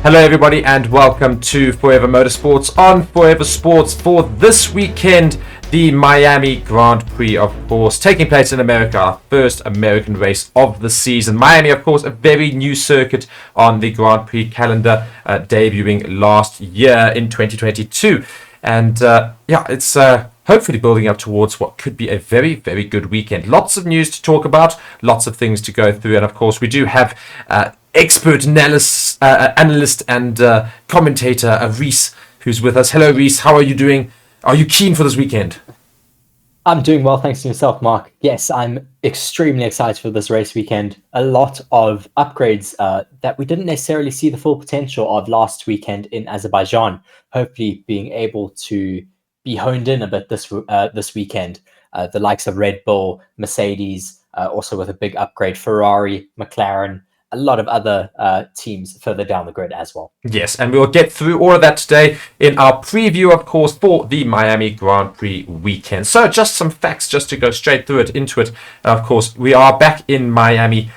Hello everybody and welcome to Forever Motorsports on Forever Sports for this weekend, the Miami Grand Prix, of course, taking place in America, our first American race of the season. Miami, of course, a very new circuit on the Grand Prix calendar, debuting last year in 2022. And it's hopefully building up towards what could be a very, very good weekend. Lots of news to talk about, lots of things to go through, and of course we do have expert analyst and commentator Reece, who's with us. Hello, Reece. How are you doing? Are you keen for this weekend? I'm doing well, thanks to yourself, Mark. Yes, I'm extremely excited for this race weekend. A lot of upgrades that we didn't necessarily see the full potential of last weekend in Azerbaijan. Hopefully being able to be honed in a bit this weekend. The likes of Red Bull, Mercedes, also with a big upgrade, Ferrari, McLaren, a lot of other teams further down the grid as well. Yes, and we'll get through all of that today in our preview, of course, for the Miami Grand Prix weekend. So just some facts, just to go straight into it. Of course, we are back in Miami,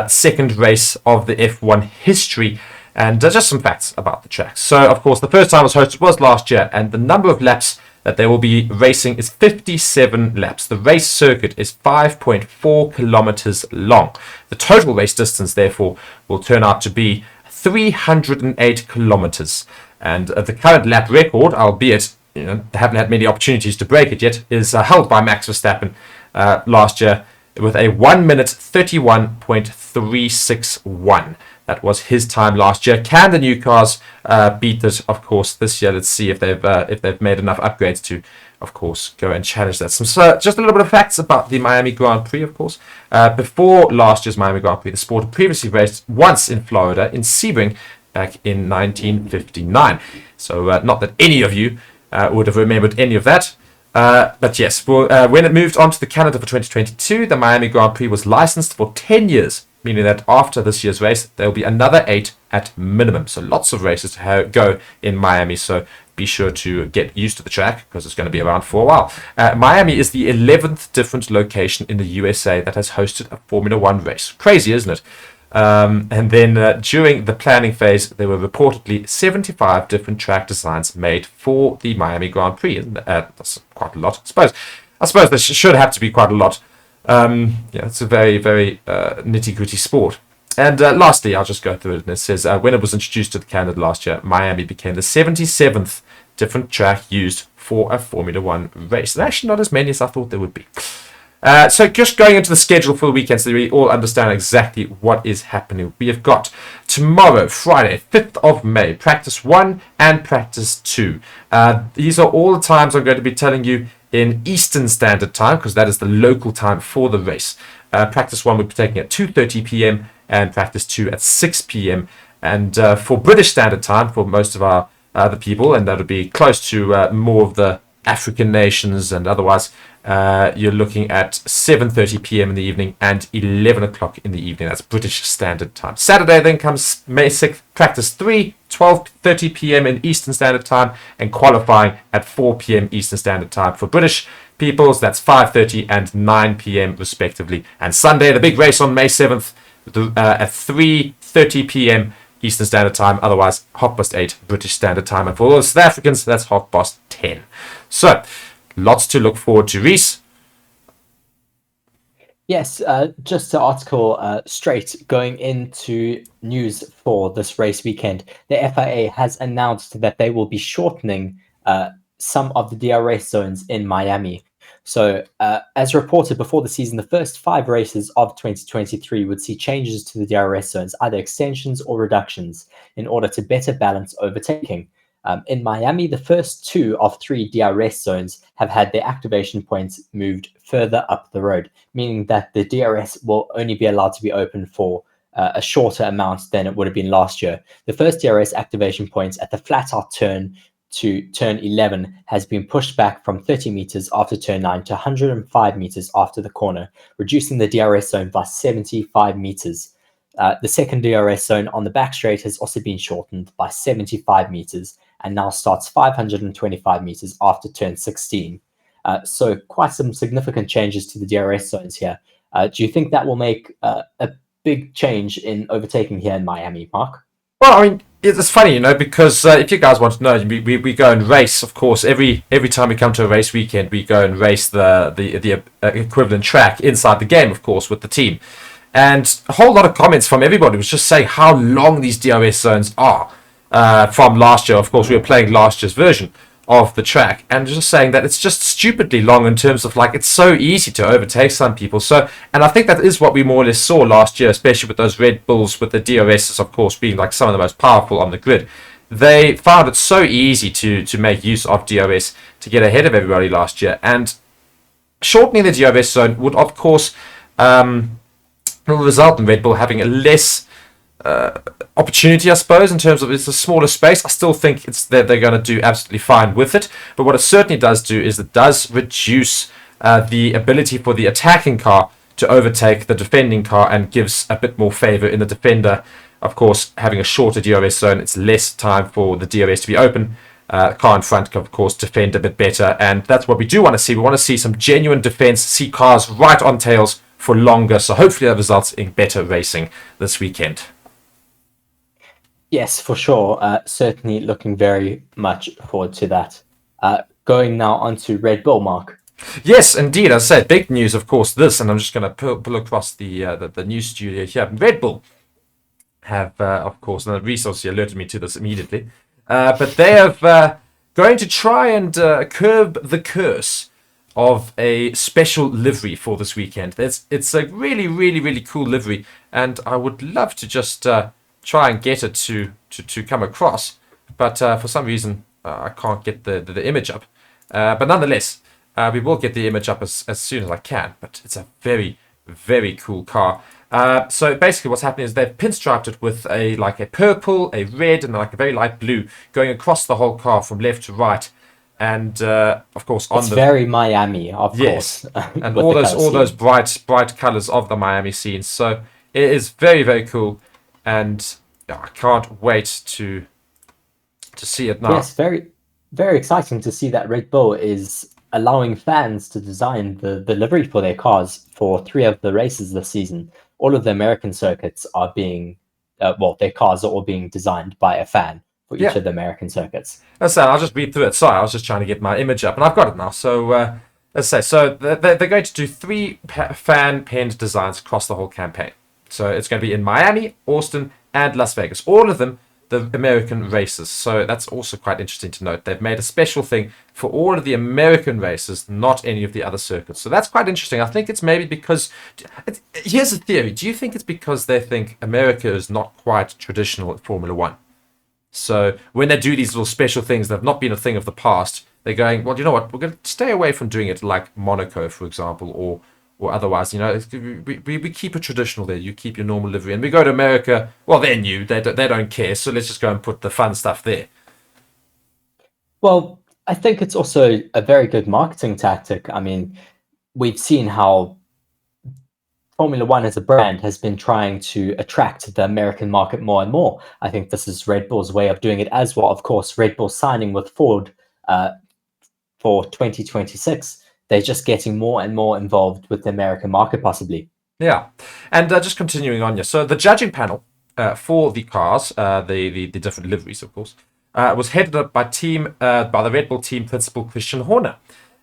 second race of the F1 history. And just some facts about the track. So, of course, the first time it was hosted was last year, and the number of laps that they will be racing is 57 laps. The race circuit is 5.4 kilometers long. The total race distance, therefore, will turn out to be 308 kilometers. And the current lap record, albeit they haven't had many opportunities to break it yet, is held by Max Verstappen last year with a 1 minute 31.361. That was his time last year. Can the new cars beat it? Of course, this year. Let's see if they've made enough upgrades to, of course, go and challenge that. So just a little bit of facts about the Miami Grand Prix, of course. Before last year's Miami Grand Prix, the sport had previously raced once in Florida, in Sebring, back in 1959. So not that any of you would have remembered any of that. But yes, when it moved on to the calendar for 2022, the Miami Grand Prix was licensed for 10 years. Meaning that after this year's race, there will be another 8 at minimum. So lots of races to go in Miami. So be sure to get used to the track because it's going to be around for a while. Miami is the 11th different location in the USA that has hosted a Formula One race. Crazy, isn't it? And then during the planning phase, there were reportedly 75 different track designs made for the Miami Grand Prix. That's quite a lot, I suppose there should have to be quite a lot. It's a very, very nitty-gritty sport. And lastly, I'll just go through it. And it says, when it was introduced to the calendar last year, Miami became the 77th different track used for a Formula One race. And actually not as many as I thought there would be. So just going into the schedule for the weekend so that we all understand exactly what is happening. We have got tomorrow, Friday, 5th of May, Practice 1 and Practice 2. These are all the times I'm going to be telling you in Eastern Standard Time, because that is the local time for the race. Practice 1 will be taking at 2:30 p.m. and Practice 2 at 6 p.m. And for British Standard Time, for most of our other people, and that would be close to more of the African nations and otherwise, you're looking at 7:30 p.m. in the evening and 11 o'clock in the evening. That's British Standard Time. Saturday then comes May 6th, Practice 3, 12:30 p.m. in Eastern Standard Time, and qualifying at 4 p.m. Eastern Standard Time. For British peoples, that's 5:30 and 9 p.m. respectively. And Sunday, the big race on May 7th, at 3:30 p.m. Eastern Standard Time, otherwise 8:30 British Standard Time. And for those South Africans, that's 10:30. So, lots to look forward to. Reece? Yes, just the article straight going into news for this race weekend. The FIA has announced that they will be shortening some of the DRS zones in Miami. So, as reported before the season, the first 5 races of 2023 would see changes to the DRS zones, either extensions or reductions, in order to better balance overtaking. In Miami, the first 2 of 3 DRS zones have had their activation points moved further up the road, meaning that the DRS will only be allowed to be open for a shorter amount than it would have been last year. The first DRS activation points at the flat-out turn to turn 11 has been pushed back from 30 meters after turn 9 to 105 meters after the corner, reducing the DRS zone by 75 meters. The second DRS zone on the back straight has also been shortened by 75 meters and now starts 525 meters after turn 16. So quite some significant changes to the DRS zones here. Do you think that will make a big change in overtaking here in Miami, Mark? Well, I mean, it's funny, because if you guys want to know, we go and race. Of course, every time we come to a race weekend, we go and race the equivalent track inside the game, of course, with the team. And a whole lot of comments from everybody was just saying how long these DRS zones are. From last year, of course, we were playing last year's version of the track, and just saying that it's just stupidly long in terms of like it's so easy to overtake some people. So, and I think that is what we more or less saw last year, especially with those Red Bulls, with the DRSs, of course, being like some of the most powerful on the grid. They found it so easy to make use of DRS to get ahead of everybody last year, and shortening the DRS zone would, of course, result in Red Bull having a less opportunity, I suppose, in terms of it's a smaller space. I still think it's that they're going to do absolutely fine with it. But what it certainly does do is it does reduce the ability for the attacking car to overtake the defending car and gives a bit more favor in the defender. Of course, having a shorter DRS zone, it's less time for the DRS to be open. Car in front can, of course, defend a bit better. And that's what we do want to see. We want to see some genuine defense, see cars right on tails for longer. So hopefully that results in better racing this weekend. Yes, for sure. Certainly looking very much forward to that. Going now on to Red Bull, Mark. Yes, indeed. As I said, big news, of course, this, and I'm just going to pull across the news studio here. Red Bull have, of course, and the resource alerted me to this immediately, but they have going to try and curb the curse of a special livery for this weekend. It's a really, really, really cool livery, and I would love to just try and get it to come across, but for some reason I can't get the image up. But nonetheless, we will get the image up as soon as I can. But it's a very, very cool car. So basically what's happening is they've pinstriped it with a purple, a red, and like a very light blue going across the whole car from left to right. And of course it's very Miami, of course. And all those bright colors of the Miami scene. So it is very, very cool. And I can't wait to see it now. Yes, very, very exciting to see that Red Bull is allowing fans to design the livery for their cars for 3 of the races this season. All of the American circuits are being, their cars are all being designed by a fan for each of the American circuits. As I said, I'll just read through it. Sorry, I was just trying to get my image up, and I've got it now. So, as I say, so they're going to do 3 fan-penned designs across the whole campaign. So it's going to be in Miami, Austin, and Las Vegas. All of them, the American races. So that's also quite interesting to note. They've made a special thing for all of the American races, not any of the other circuits. So that's quite interesting. I think it's maybe because... Here's a theory. Do you think it's because they think America is not quite traditional at Formula One? So when they do these little special things that have not been a thing of the past, they're going, well, you know what? We're going to stay away from doing it like Monaco, for example, or otherwise, we keep it traditional there. You keep your normal livery. And we go to America, well, they're new. They don't care. So let's just go and put the fun stuff there. Well, I think it's also a very good marketing tactic. I mean, we've seen how Formula One as a brand has been trying to attract the American market more and more. I think this is Red Bull's way of doing it as well. Of course, Red Bull signing with Ford for 2026. They're just getting more and more involved with the American market, possibly. Yeah. And just continuing on here. So the judging panel for the cars, the different liveries, of course, was headed up by the Red Bull team principal Christian Horner,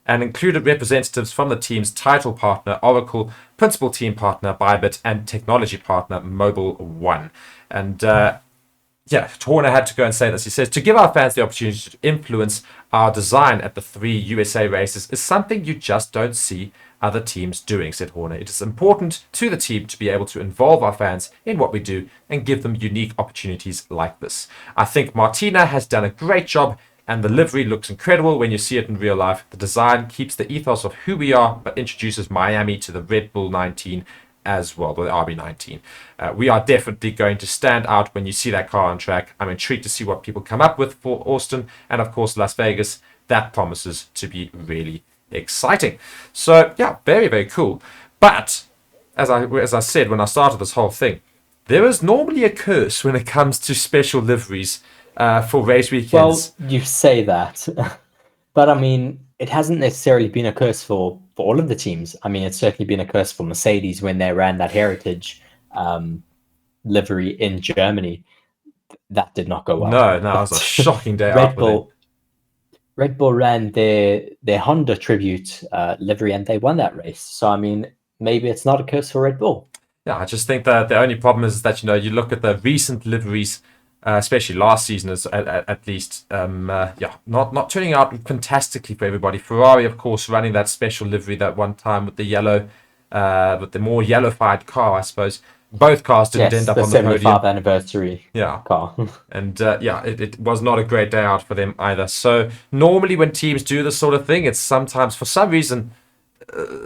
and included representatives from the team's title partner, Oracle, principal team partner, Bybit, and technology partner, Mobile One. And Horner had to go and say this. He says, to give our fans the opportunity to influence our design at the 3 USA races is something you just don't see other teams doing, said Horner. It is important to the team to be able to involve our fans in what we do and give them unique opportunities like this. I think Martina has done a great job, and the livery looks incredible when you see it in real life. The design keeps the ethos of who we are, but introduces Miami to the Red Bull 19 as well, the RB19. We are definitely going to stand out when you see that car on track. I'm intrigued to see what people come up with for Austin, and of course Las Vegas. That promises to be really exciting. So yeah, very, very cool. But as I said when I started this whole thing, there is normally a curse when it comes to special liveries for race weekends. Well, you say that, but I mean, it hasn't necessarily been a curse for all of the teams. I mean, it's certainly been a curse for Mercedes when they ran that heritage livery in Germany. that did not go well. No, that was a But shocking day out Red for them. Bull, Red Bull ran their Honda tribute livery, and they won that race. So I mean, maybe it's not a curse for Red Bull. Yeah, I just think that the only problem is that you look at the recent liveries, especially last season, at least, not turning out fantastically for everybody. Ferrari, of course, running that special livery that one time with the yellow, with the more yellowified car, I suppose. Both cars didn't end Yes, up the on the 75th podium. anniversary Yeah, car. and it was not a great day out for them either. So normally when teams do this sort of thing, it's sometimes for some reason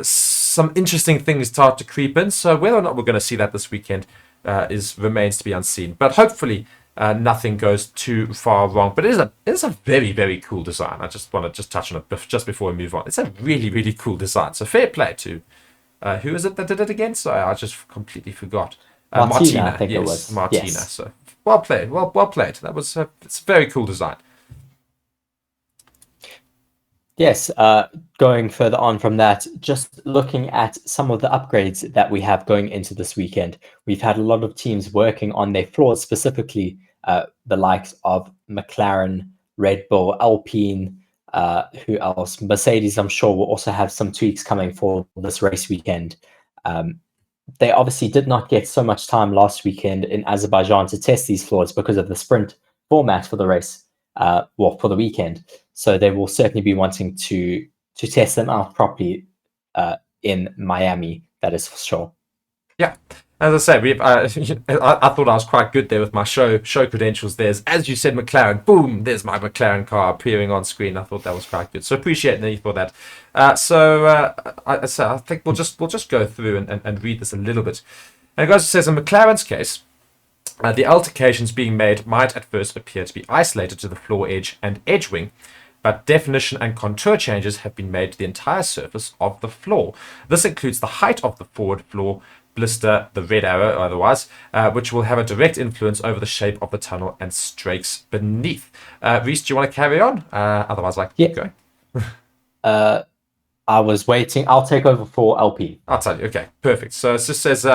some interesting things start to creep in. So whether or not we're going to see that this weekend remains to be unseen. But hopefully nothing goes too far wrong. But it is a very, very cool design. I just want to touch on it just before we move on. It's a really, really cool design. So fair play to who is it that did it again? Sorry, I just completely forgot. Martina, I think it yes, was. Martina. Yes. So well played, well played. That was it's a very cool design. Yes, going further on from that, just looking at some of the upgrades that we have going into this weekend, we've had a lot of teams working on their floors, specifically the likes of McLaren, Red Bull, Alpine, who else? Mercedes, I'm sure, will also have some tweaks coming for this race weekend. They obviously did not get so much time last weekend in Azerbaijan to test these floors because of the sprint format for the race, for the weekend. So they will certainly be wanting to test them out properly in Miami. That is for sure. Yeah, as I said, I thought I was quite good there with my show credentials. There's, as you said, McLaren. Boom! There's my McLaren car appearing on screen. I thought that was quite good. So appreciate Nate for that. I think we'll just go through and read this a little bit. And it goes, it says in McLaren's case, the altercations being made might at first appear to be isolated to the floor edge and edge wing, but definition and contour changes have been made to the entire surface of the floor. This includes the height of the forward floor blister, the red arrow otherwise, which will have a direct influence over the shape of the tunnel and strakes beneath. Reece, do you want to carry on? Otherwise, I can keep going. I was waiting. I'll take over for LP. I'll tell you. Okay, perfect. So it just says,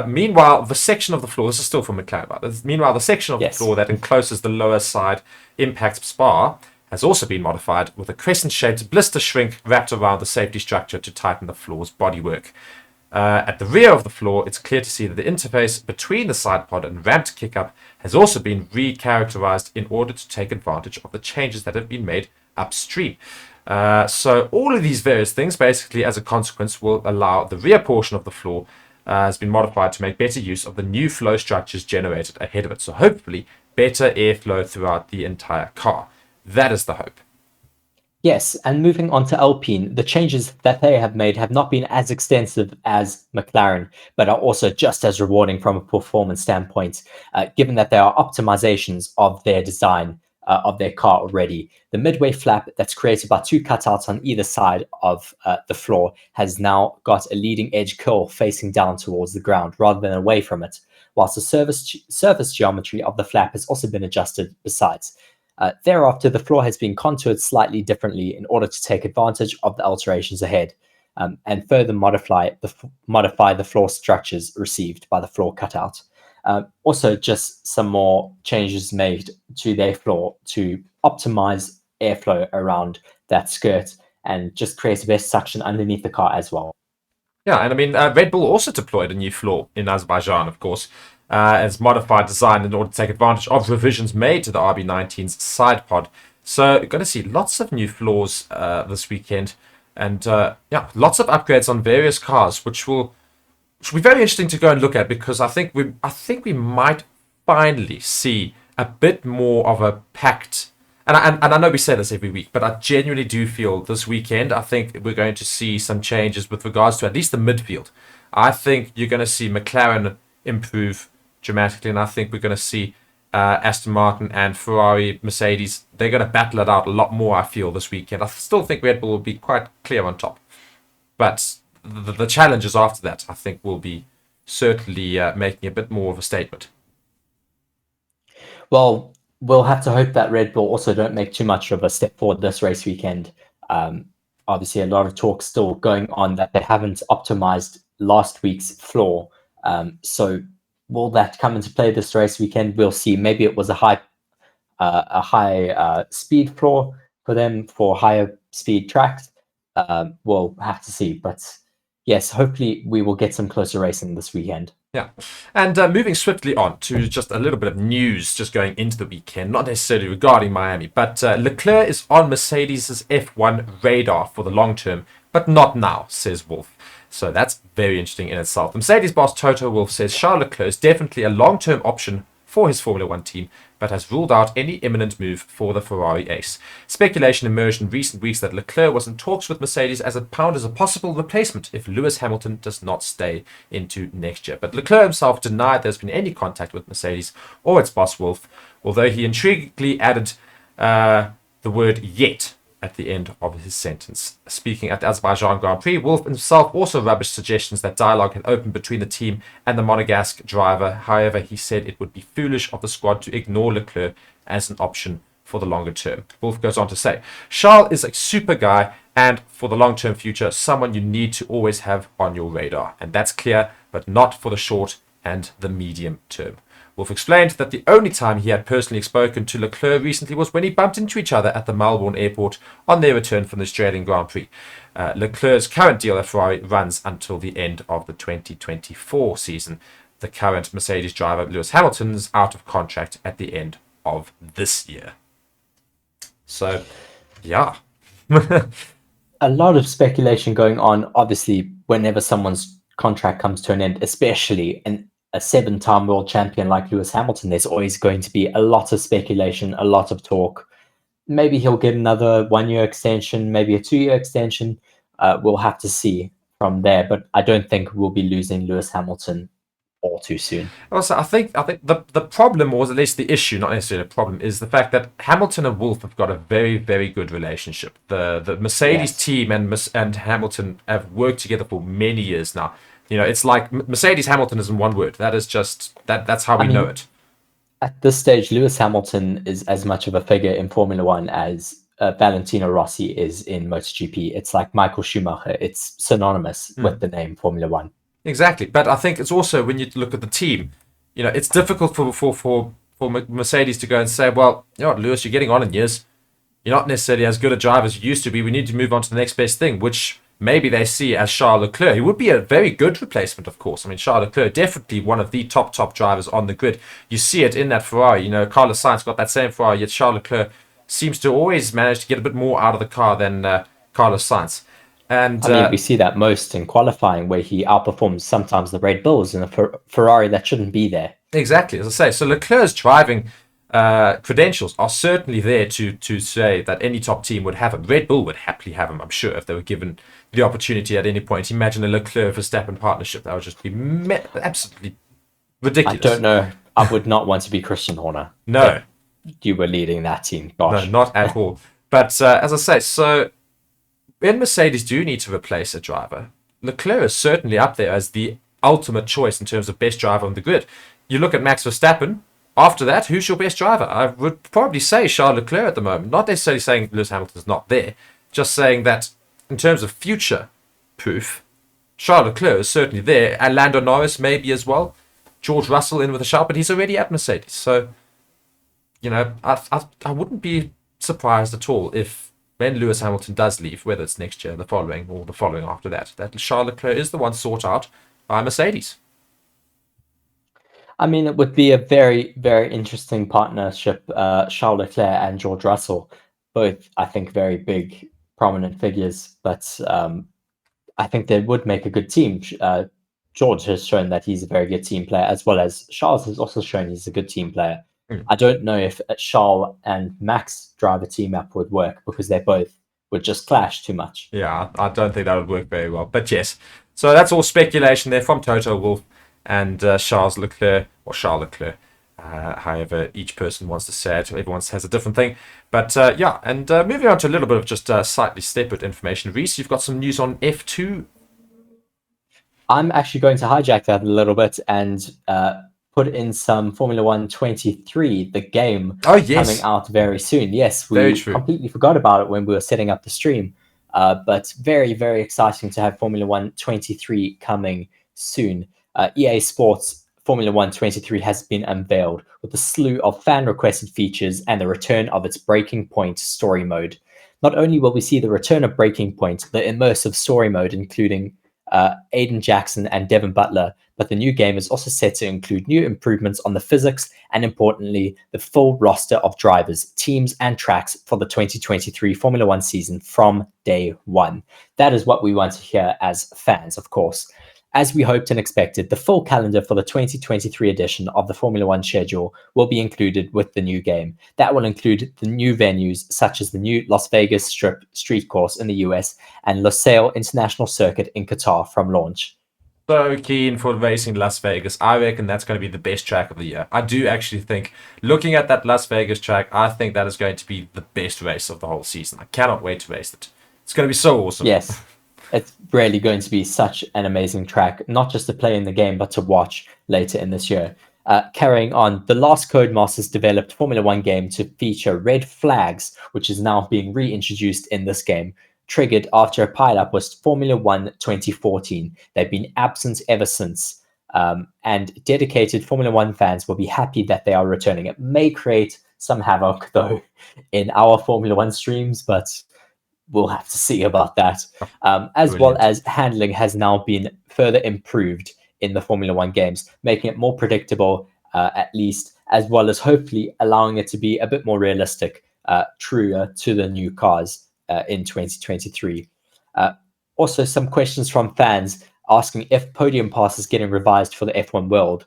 meanwhile, the section of the floor, this is still from McLaren, but meanwhile, the section of the floor that encloses the lower side impact spar has also been modified with a crescent-shaped blister shrink wrapped around the safety structure to tighten the floor's bodywork. At the rear of the floor, it's clear to see that the interface between the side pod and ramped kick-up has also been re-characterized in order to take advantage of the changes that have been made upstream. So all of these various things, basically, as a consequence, will allow the rear portion of the floor has been modified to make better use of the new flow structures generated ahead of it. So hopefully, better airflow throughout the entire car. That is the hope. Yes, and moving on to Alpine, the changes that they have made have not been as extensive as McLaren, but are also just as rewarding from a performance standpoint, given that there are optimizations of their design of their car already. The midway flap that's created by two cutouts on either side of the floor has now got a leading edge curl facing down towards the ground rather than away from it, whilst the surface geometry of the flap has also been adjusted besides. Thereafter, the floor has been contoured slightly differently in order to take advantage of the alterations ahead, and further modify the floor structures received by the floor cutout. Also, just some more changes made to their floor to optimize airflow around that skirt and just create a best suction underneath the car as well. Yeah, and I mean, Red Bull also deployed a new floor in Azerbaijan, of course, as modified design in order to take advantage of revisions made to the RB19's side pod. So you're going to see lots of new floors this weekend, and lots of upgrades on various cars, which will be very interesting to go and look at, because I think we might finally see a bit more of a packed. And I know we say this every week, but I genuinely do feel this weekend, I think we're going to see some changes with regards to at least the midfield. I think you're going to see McLaren improve dramatically, and I think we're going to see Aston Martin and Ferrari, Mercedes, they're going to battle it out a lot more, I feel, this weekend. I still think Red Bull will be quite clear on top. But the challenges after that, I think, will be certainly making a bit more of a statement. Well, we'll have to hope that Red Bull also don't make too much of a step forward this race weekend. Obviously, a lot of talk still going on that they haven't optimized last week's floor. So will that come into play this race weekend? We'll see. Maybe it was a high speed floor for them for higher speed tracks. We'll have to see. But yes, hopefully we will get some closer racing this weekend. Yeah. And moving swiftly on to just a little bit of news just going into the weekend, not necessarily regarding Miami, but Leclerc is on Mercedes' F1 radar for the long term, but not now, says Wolff. So that's very interesting in itself. The Mercedes boss Toto Wolff says Charles Leclerc is definitely a long-term option for his Formula One team, but has ruled out any imminent move for the Ferrari ace. Speculation emerged in recent weeks that Leclerc was in talks with Mercedes as a possible replacement if Lewis Hamilton does not stay into next year. But Leclerc himself denied there's been any contact with Mercedes or its boss Wolff, although he intriguingly added the word yet at the end of his sentence. Speaking at the Azerbaijan Grand Prix, Wolff himself also rubbished suggestions that dialogue had opened between the team and the Monegasque driver. However, he said it would be foolish of the squad to ignore Leclerc as an option for the longer term. Wolff goes on to say, Charles is a super guy, and for the long-term future, someone you need to always have on your radar. And that's clear, but not for the short and the medium term. Wolff explained that the only time he had personally spoken to Leclerc recently was when he bumped into each other at the Melbourne airport on their return from the Australian Grand Prix. Leclerc's current deal at Ferrari runs until the end of the 2024 season. The current Mercedes driver, Lewis Hamilton, is out of contract at the end of this year. So, yeah. A lot of speculation going on, obviously, whenever someone's contract comes to an end, especially a 7-time world champion like Lewis Hamilton, there's always going to be a lot of speculation, a lot of talk. Maybe he'll get another 1-year extension, maybe a 2-year extension. We'll have to see from there, but I don't think we'll be losing Lewis Hamilton all too soon. Also, I think the problem, or at least the issue, not necessarily a problem, is the fact that Hamilton and Wolff have got a very, very good relationship. The Mercedes team and Hamilton have worked together for many years now. You know, it's like Mercedes Hamilton is in one word. That is just that's how we know it. At this stage, Lewis Hamilton is as much of a figure in Formula One as Valentino Rossi is in MotoGP. It's like Michael Schumacher. It's synonymous with the name Formula One. Exactly, but I think it's also when you look at the team, you know, it's difficult for Mercedes to go and say, well, you know what, Lewis, you're getting on in years. You're not necessarily as good a driver as you used to be. We need to move on to the next best thing, which maybe they see as Charles Leclerc. He would be a very good replacement, of course. I mean, Charles Leclerc, definitely one of the top drivers on the grid. You see it in that Ferrari. You know, Carlos Sainz got that same Ferrari, yet Charles Leclerc seems to always manage to get a bit more out of the car than Carlos Sainz. And I mean, we see that most in qualifying, where he outperforms sometimes the Red Bulls in a Ferrari that shouldn't be there. Exactly, as I say. So Leclerc's driving credentials are certainly there to say that any top team would have him. Red Bull would happily have him, I'm sure, if they were given the opportunity at any point. Imagine a Leclerc-Verstappen partnership. That would just be absolutely ridiculous. I don't know. I would not want to be Christian Horner. No. You were leading that team. Gosh. No, not at all. But as I say, so when Mercedes do need to replace a driver, Leclerc is certainly up there as the ultimate choice in terms of best driver on the grid. You look at Max Verstappen. After that, who's your best driver? I would probably say Charles Leclerc at the moment. Not necessarily saying Lewis Hamilton's not there, just saying that in terms of future proof, Charles Leclerc is certainly there. And Lando Norris maybe as well. George Russell in with a shout, but he's already at Mercedes. So, you know, I wouldn't be surprised at all if when Lewis Hamilton does leave, whether it's next year, the following, or the following after that Charles Leclerc is the one sought out by Mercedes. I mean, it would be a very, very interesting partnership, Charles Leclerc and George Russell. Both, I think, very big, prominent figures, but I think they would make a good team. George has shown that he's a very good team player, as well as Charles has also shown he's a good team player. I don't know if Charles and Max drive a team up would work, because they both would just clash too much. Yeah, I don't think that would work very well. But yes, so that's all speculation there from Toto Wolff and Charles Leclerc, or Charles Leclerc. However, each person wants to say it. Everyone has a different thing. But yeah, and moving on to a little bit of just slightly separate information. Reece, you've got some news on F2. I'm actually going to hijack that a little bit and put in some Formula 1 23, the game, coming out very soon. Yes, we completely forgot about it when we were setting up the stream. But very, very exciting to have Formula 1 23 coming soon. EA Sports Formula 1 23 has been unveiled with a slew of fan-requested features and the return of its Breaking Point story mode. Not only will we see the return of Breaking Point, the immersive story mode, including Aiden Jackson and Devin Butler, but the new game is also set to include new improvements on the physics and, importantly, the full roster of drivers, teams, and tracks for the 2023 Formula 1 season from day one. That is what we want to hear as fans, of course. As we hoped and expected, the full calendar for the 2023 edition of the Formula 1 schedule will be included with the new game. That will include the new venues, such as the new Las Vegas Strip street course in the US and Losail International Circuit in Qatar from launch. So keen for racing Las Vegas. I reckon that's going to be the best track of the year. I do actually think, looking at that Las Vegas track, I think that is going to be the best race of the whole season. I cannot wait to race it. It's going to be so awesome. Yes. It's really going to be such an amazing track, not just to play in the game, but to watch later in this year. Carrying on, the last Codemasters developed Formula 1 game to feature red flags, which is now being reintroduced in this game, triggered after a pileup was Formula 1 2014. They've been absent ever since, and dedicated Formula 1 fans will be happy that they are returning. It may create some havoc, though, in our Formula 1 streams, but we'll have to see about that. As well as handling has now been further improved in the Formula 1 games, making it more predictable, at least, as well as hopefully allowing it to be a bit more realistic, truer to the new cars in 2023. Also, some questions from fans asking if Podium Pass is getting revised for the F1 World.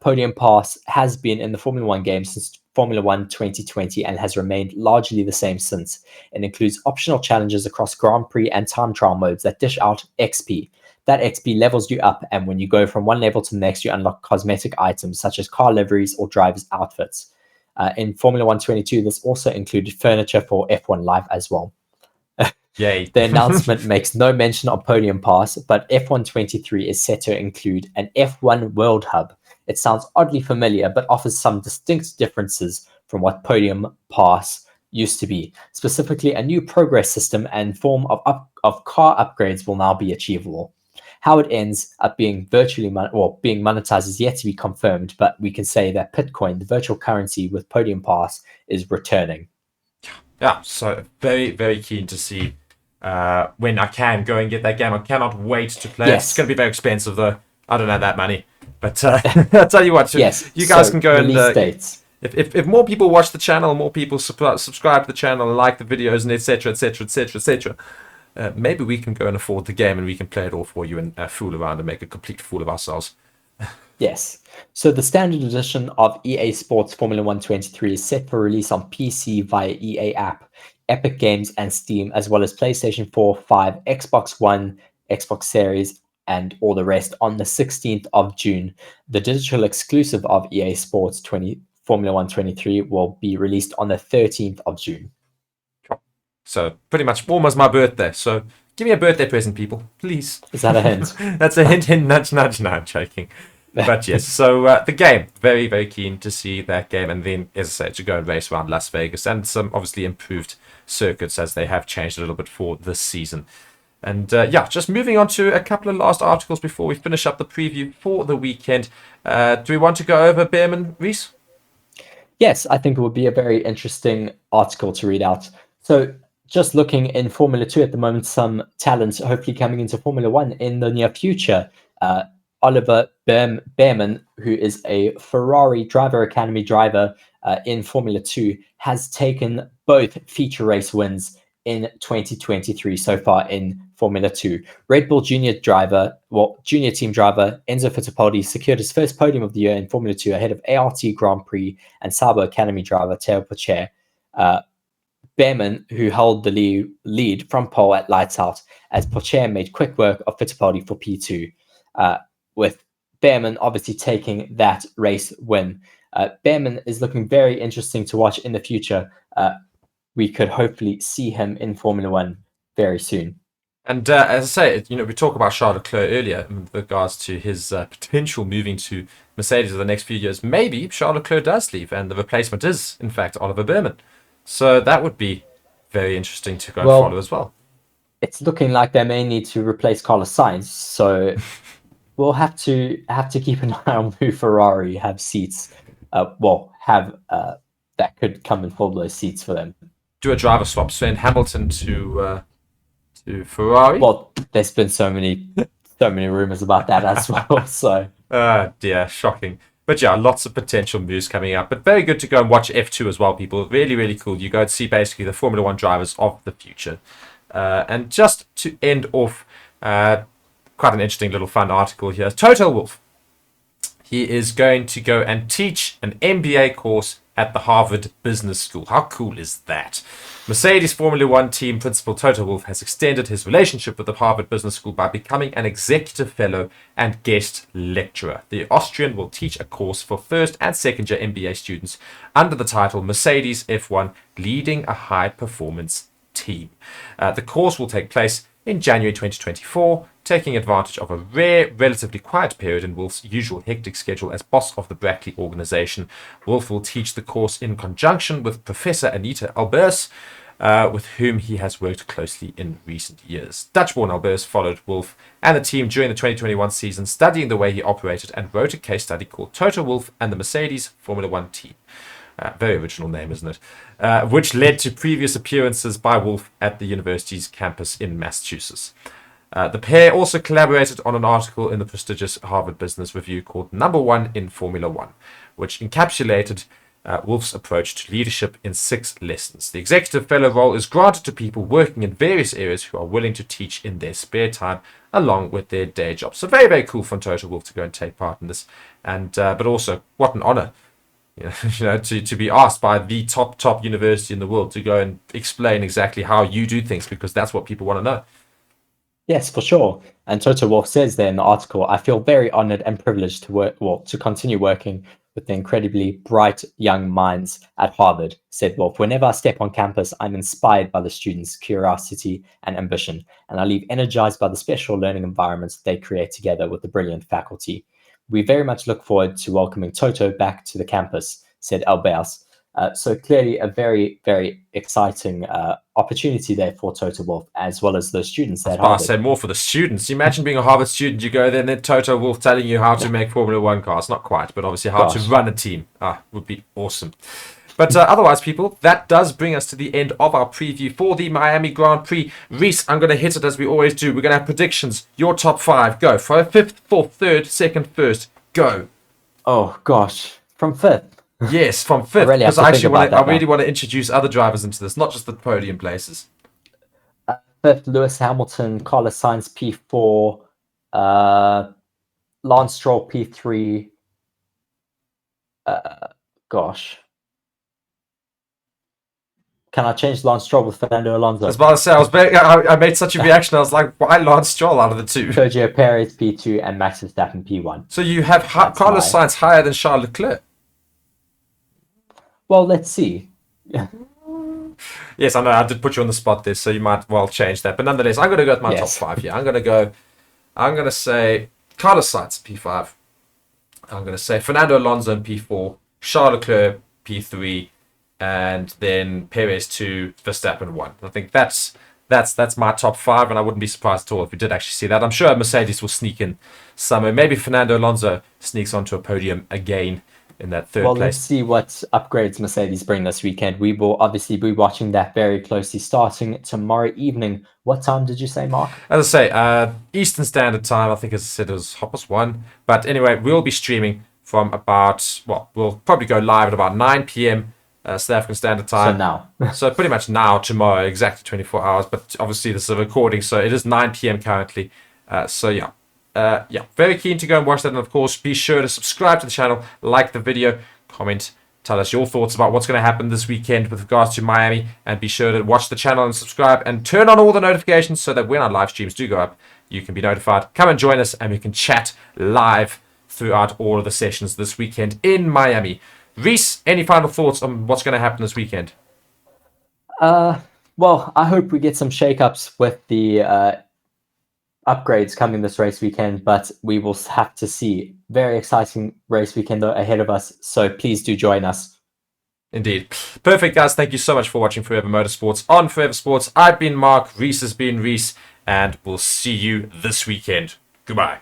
Podium Pass has been in the Formula 1 game since Formula 1 2020 and has remained largely the same since. It includes optional challenges across Grand Prix and time trial modes that dish out XP. That XP levels you up, and when you go from one level to the next, you unlock cosmetic items such as car liveries or drivers' outfits. In Formula 1 22, this also included furniture for F1 Live as well. Yay. The announcement makes no mention of Podium Pass, but F1 23 is set to include an F1 World Hub. It sounds oddly familiar, but offers some distinct differences from what Podium Pass used to be. Specifically, a new progress system and form of car upgrades will now be achievable. How it ends up being being monetized is yet to be confirmed, but we can say that Bitcoin, the virtual currency with Podium Pass, is returning. Yeah, so very, very keen to see when I can go and get that game. I cannot wait to play. Yes. It's going to be very expensive, though. I don't have that money. But I'll tell you what, yes, you guys can go and... dates. If more people watch the channel, more people subscribe to the channel and like the videos and etc, maybe we can go and afford the game and we can play it all for you and fool around and make a complete fool of ourselves. Yes. So the standard edition of EA Sports Formula 1 23 is set for release on PC via EA app, Epic Games and Steam, as well as PlayStation 4, 5, Xbox One, Xbox Series, and all the rest on the 16th of June. The digital exclusive of EA Sports Formula 1 23 will be released on the 13th of June. So pretty much almost my birthday. So give me a birthday present, people, please. Is that a hint? That's a hint, nudge. No, I'm joking. But yes, so the game, very, very keen to see that game. And then, as I say, to go and race around Las Vegas and some obviously improved circuits as they have changed a little bit for this season. And just moving on to a couple of last articles before we finish up the preview for the weekend. Do we want to go over Behrman, Reece? Yes, I think it would be a very interesting article to read out. So just looking in Formula 2 at the moment, some talent hopefully coming into Formula 1 in the near future. Oliver Behrman, who is a Ferrari Driver Academy driver in Formula 2, has taken both feature race wins in 2023 so far in Formula 2. Red Bull junior team driver Enzo Fittipaldi secured his first podium of the year in Formula 2 ahead of ART Grand Prix and Sauber Academy driver Teo Pourchaire. Behrman, who held the lead from pole at lights out, as Pourchaire made quick work of Fittipaldi for P2. With Behrman obviously taking that race win. Behrman is looking very interesting to watch in the future. We could hopefully see him in Formula 1 very soon. And as I say, we talked about Charles Leclerc earlier in regards to his potential moving to Mercedes in the next few years. Maybe Charles Leclerc does leave and the replacement is, in fact, Oliver Behrman. So that would be very interesting to go and follow as well. It's looking like they may need to replace Carlos Sainz, so we'll have to keep an eye on who Ferrari have seats. That could come and fill those seats for them. Do a driver swap, send Hamilton to Ferrari. Well, there's been so many rumors about that as well. So, dear, shocking. But yeah, lots of potential moves coming up. But very good to go and watch F2 as well, people. Really, really cool. You go and see basically the Formula One drivers of the future. And just to end off, quite an interesting little fun article here. Toto Wolff. He is going to go and teach an MBA course at the Harvard Business School. How cool is that? Mercedes Formula One team principal Toto Wolff has extended his relationship with the Harvard Business School by becoming an executive fellow and guest lecturer. The Austrian will teach a course for first and second year MBA students under the title Mercedes F1 Leading a High Performance Team. The course will take place in January 2024, taking advantage of a rare, relatively quiet period in Wolff's usual hectic schedule as boss of the Brackley organization. Wolff will teach the course in conjunction with Professor Anita Albers, with whom he has worked closely in recent years. Dutch-born Albers followed Wolff and the team during the 2021 season, studying the way he operated and wrote a case study called Toto Wolff and the Mercedes Formula One team. Very original name, isn't it? Which led to previous appearances by Wolff at the university's campus in Massachusetts. The pair also collaborated on an article in the prestigious Harvard Business Review called Number One in Formula One, which encapsulated Wolff's approach to leadership in 6 lessons. The executive fellow role is granted to people working in various areas who are willing to teach in their spare time along with their day job. So very, very cool from Toto Wolff to go and take part in this. And but also, what an honor. To be asked by the top university in the world to go and explain exactly how you do things, because that's what people want to know. yes, for sure. And Toto Wolff says there in the article, I feel very honored and privileged to continue working with the incredibly bright young minds at Harvard, said Wolff. Whenever I step on campus, I'm inspired by the students' curiosity and ambition, and I leave energized by the special learning environments they create together with the brilliant faculty. We very much look forward to welcoming Toto back to the campus, said Albers. So clearly a very, very exciting opportunity there for Toto Wolff, as well as the students at Harvard. I say more for the students. Imagine being a Harvard student, you go there and then Toto Wolff telling you how to make Formula One cars. Not quite, but obviously how to run a team. Would be awesome. But otherwise, people, that does bring us to the end of our preview for the Miami Grand Prix. Reece, I'm going to hit it as we always do. We're going to have predictions. Your top 5. Go. For 5th, 4th, 3rd, 2nd, 1st. Go. Oh, gosh. From 5th? Yes, from 5th. Because I really want to introduce other drivers into this, not just the podium places. 5th, Lewis Hamilton, Carlos Sainz, P4. Lance Stroll, P3. Gosh. Can I change Lance Stroll with Fernando Alonso? I was about to say, I made such a reaction. I was like, why Lance Stroll out of the 2? Sergio Perez, P2, and Max Verstappen, P1. So you have Carlos Sainz higher than Charles Leclerc? Well, let's see. Yes, I know, I did put you on the spot there, so you might well change that. But nonetheless, I'm going to go with my top 5 here. I'm going to say Carlos Sainz, P5. I'm going to say Fernando Alonso in P4, Charles Leclerc, P3, and then Perez 2, Verstappen 1. I think that's my top 5, and I wouldn't be surprised at all if we did actually see that. I'm sure Mercedes will sneak in somewhere. Maybe Fernando Alonso sneaks onto a podium again in that 3rd place. Well, let's see what upgrades Mercedes bring this weekend. We will obviously be watching that very closely starting tomorrow evening. What time did you say, Mark? As I say, Eastern Standard Time. I think, as I said, it was 1:30. But anyway, we'll be streaming from we'll probably go live at about 9 p.m. South African Standard Time. So now. So pretty much now, tomorrow, exactly 24 hours. But obviously this is a recording, so it is 9 p.m. currently. Very keen to go and watch that. And of course, be sure to subscribe to the channel, like the video, comment, tell us your thoughts about what's going to happen this weekend with regards to Miami. And be sure to watch the channel and subscribe and turn on all the notifications so that when our live streams do go up, you can be notified. Come and join us and we can chat live throughout all of the sessions this weekend in Miami. Reece, any final thoughts on what's going to happen this weekend? Well, I hope we get some shake-ups with the upgrades coming this race weekend, but we will have to see. Very exciting race weekend ahead of us, so please do join us. Indeed. Perfect, guys. Thank you so much for watching Forever Motorsports on Forever Sports. I've been Mark, Reece has been Reece, and we'll see you this weekend. Goodbye.